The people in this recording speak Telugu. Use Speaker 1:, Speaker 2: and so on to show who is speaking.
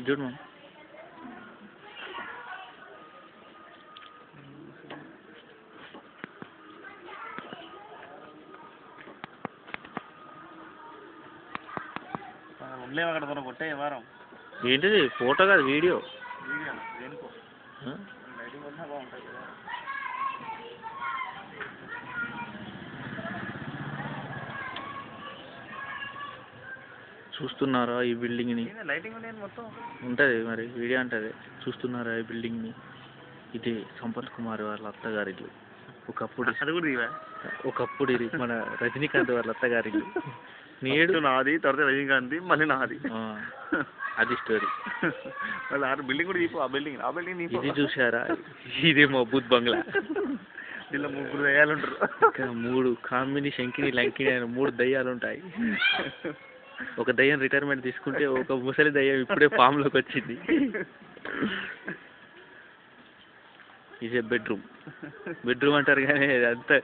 Speaker 1: చూడు మా
Speaker 2: ఉండలేము అక్కడ మనం కొట్టే వారం.
Speaker 1: ఏంటిది ఫోటో కాదు వీడియో.
Speaker 2: దేనికో లైటింగ్ వల్ల బాగుంటుంది కదా.
Speaker 1: చూస్తున్నారా ఈ బిల్డింగ్ని?
Speaker 2: లైటింగ్ నేను మొత్తం
Speaker 1: ఉంటుంది మరి వీడియో అంటది. చూస్తున్నారా ఈ బిల్డింగ్ని? ఇది సంపత్ కుమార్ వాళ్ళ అత్తగారిల్లు. ఒకప్పుడు ఇది మన రజనీకాంత్ వాళ్ళ అత్తగారిల్లు. నేడు
Speaker 2: నాది, తర్వాత రజనీకాంత్, మళ్ళీ నాది.
Speaker 1: అది స్టోరీ.
Speaker 2: మళ్ళీ ఆ బిల్డింగ్ కూడా తీపు. ఆ బిల్డింగ్
Speaker 1: ఇది చూసారా? ఇదేమో బూత్ బంగ్లా.
Speaker 2: ఇలా 3 దయ్యాలు ఉంటారు.
Speaker 1: 3 కామిని, శంకిని, లంకిని అని 3 దయ్యాలు ఉంటాయి. ఒక దయ్యం రిటైర్మెంట్ తీసుకుంటే ఒక ముసలి దయ్యం ఇప్పుడే ఫామ్లోకి వచ్చింది. ఇది బెడ్రూమ్ అంటారు కానీ అంతా